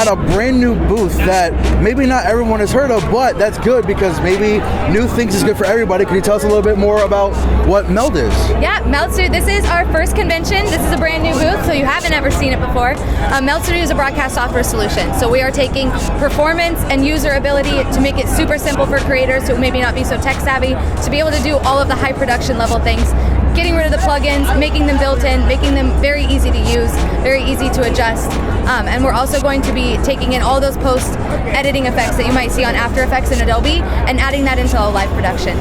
at a brand new booth that maybe not everyone has heard of, but that's good because maybe new things is good for everybody. Can you tell us a little bit more about what Meld is? Yeah, Meld Studio, this is our first convention. This is a brand new booth, so you haven't ever seen it before. Meld Studio is a broadcast software solution. So we are taking performance and user ability to make it super simple for creators who maybe not be so tech savvy, to be able to do all of the high production level things, getting rid of the plugins, making them built-in, making them very easy to use, very easy to adjust. And we're also going to be taking in all those post-editing effects that you might see on After Effects and Adobe and adding that into a live production.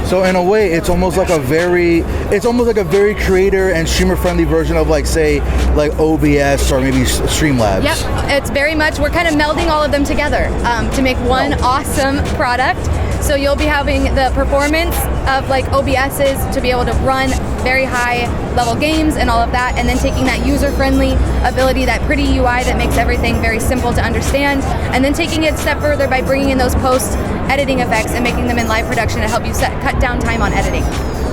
So in a way, it's almost like a very creator and streamer friendly version of like OBS or maybe Streamlabs. Yep, it's very much, we're kind of melding all of them together to make one awesome product. So you'll be having the performance of like OBSs to be able to run very high level games and all of that, and then taking that user-friendly ability, that pretty UI that makes everything very simple to understand, and then taking it a step further by bringing in those post-editing effects and making them in live production to help you cut down time on editing.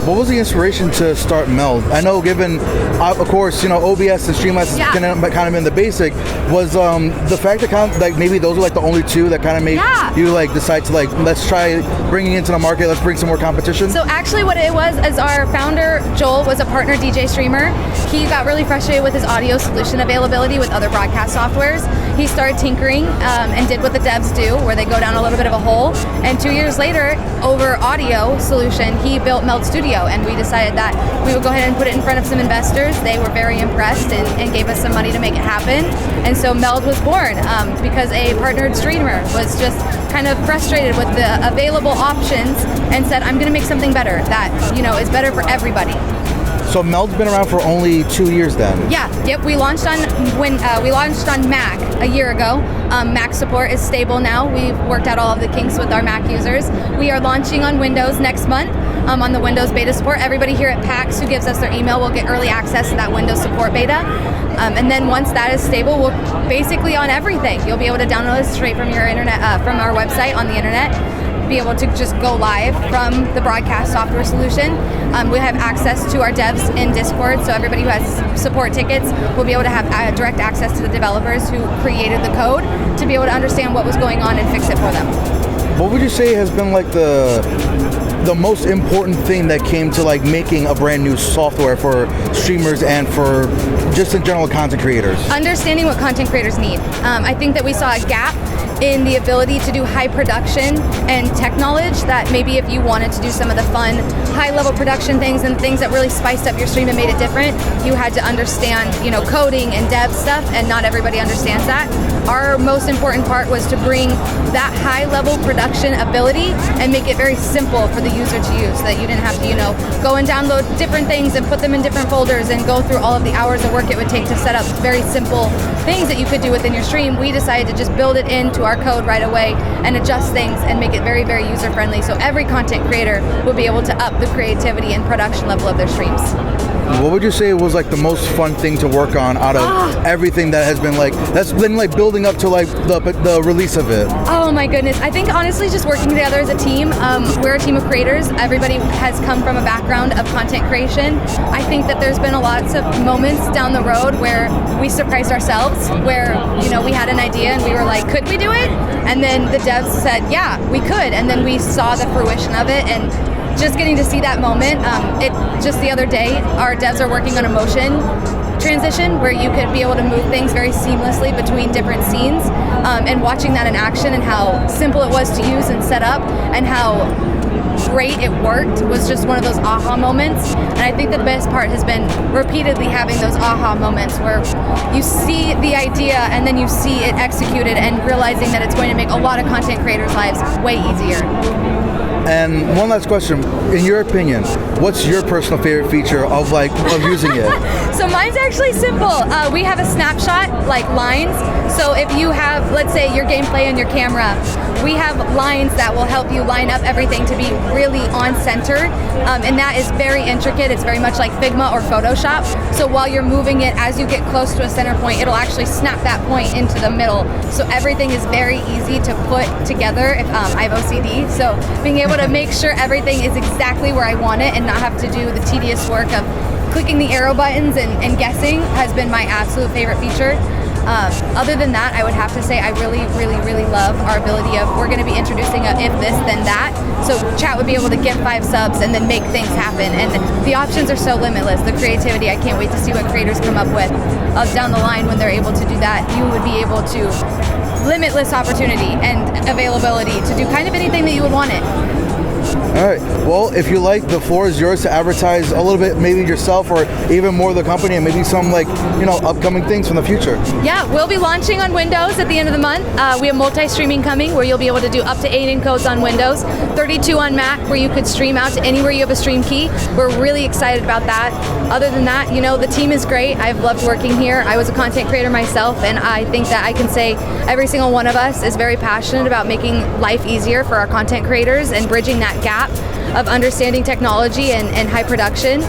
What was the inspiration to start Meld? I know, given, of course, OBS and Streamlabs is kind of in the basic. Was the fact that maybe those were like the only two that kind of made you like decide to like, let's try bringing into the market, let's bring some more competition? So actually what it was is our founder, Joel, was a partner DJ streamer. He got really frustrated with his audio solution availability with other broadcast softwares. He started tinkering and did what the devs do, where they go down a little bit of a hole. And 2 years later, over audio solution, he built Meld Studio. And we decided that we would go ahead and put it in front of some investors. They were very impressed and gave us some money to make it happen. And so Meld was born because a partnered streamer was just kind of frustrated with the available options and said, I'm going to make something better that is better for everybody. So Meld's been around for only 2 years then? Yeah, yep. We launched on Mac a year ago. Mac support is stable now. We've worked out all of the kinks with our Mac users. We are launching on Windows next month on the Windows beta support. Everybody here at PAX who gives us their email will get early access to that Windows support beta. And then once that is stable, we'll basically on everything. You'll be able to download it straight from your internet, from our website on the internet. Be able to just go live from the broadcast software solution. We have access to our devs in Discord, so everybody who has support tickets will be able to have direct access to the developers who created the code to be able to understand what was going on and fix it for them. What would you say has been like the most important thing that came to like making a brand new software for streamers and for just in general content creators? Understanding what content creators need. I think that we saw a gap in the ability to do high production and tech knowledge that maybe if you wanted to do some of the fun high level production things and things that really spiced up your stream and made it different, you had to understand coding and dev stuff, and not everybody understands that. Our most important part was to bring that high level production ability and make it very simple for the user to use, so that you didn't have to go and download different things and put them in different folders and go through all of the hours of work it would take to set up very simple things that you could do within your stream. We decided to just build it into our code right away and adjust things and make it very, very user friendly, so every content creator will be able to up the creativity and production level of their streams. What would you say was like the most fun thing to work on out of everything that has been like building up to like the release of it? Oh my goodness. I think honestly just working together as a team. We're a team of creators. Everybody has come from a background of content creation. I think that there's been lots of moments down the road where we surprised ourselves, where we had an idea and we were like, could we do it? And then the devs said, yeah, we could. And then we saw the fruition of it, and just getting to see that moment. Just the other day, our devs are working on a motion transition where you could be able to move things very seamlessly between different scenes, and watching that in action and how simple it was to use and set up and how great it worked was just one of those aha moments. And I think the best part has been repeatedly having those aha moments where you see the idea and then you see it executed and realizing that it's going to make a lot of content creators' lives way easier. And one last question, in your opinion, what's your personal favorite feature of using it? So mine's actually simple. We have a snapshot, like lines. So if you have, let's say, your gameplay and your camera, we have lines that will help you line up everything to be really on center. And that is very intricate. It's very much like Figma or Photoshop. So while you're moving it, as you get close to a center point, it'll actually snap that point into the middle. So everything is very easy to put together. I have OCD, so being able to make sure everything is exactly where I want it and not have to do the tedious work of clicking the arrow buttons and guessing has been my absolute favorite feature. Other than that, I would have to say I really, really, really love our ability of, we're going to be introducing a if this then that. So chat would be able to get 5 subs and then make things happen. And the options are so limitless. The creativity, I can't wait to see what creators come up with down the line when they're able to do that. You would be able to limitless opportunity and availability to do kind of anything that you would want it. All right. Well, if you like, the floor is yours to advertise a little bit, maybe yourself or even more of the company, and maybe some upcoming things from the future. Yeah, we'll be launching on Windows at the end of the month. We have multi-streaming coming where you'll be able to do up to 8 encodes on Windows, 32 on Mac where you could stream out to anywhere you have a stream key. We're really excited about that. Other than that, the team is great. I've loved working here. I was a content creator myself, and I think that I can say every single one of us is very passionate about making life easier for our content creators and bridging that gap of understanding technology and high production.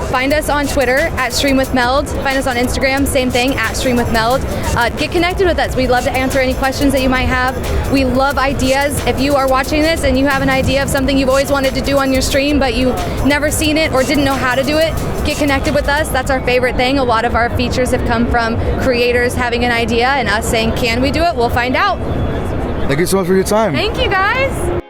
Find us on Twitter at StreamWithMeld. Find us on Instagram, same thing, at StreamWithMeld. Get connected with us. We'd love to answer any questions that you might have. We love ideas. If you are watching this and you have an idea of something you've always wanted to do on your stream, but you've never seen it or didn't know how to do it, get connected with us. That's our favorite thing. A lot of our features have come from creators having an idea and us saying, can we do it? We'll find out. Thank you so much for your time. Thank you, guys.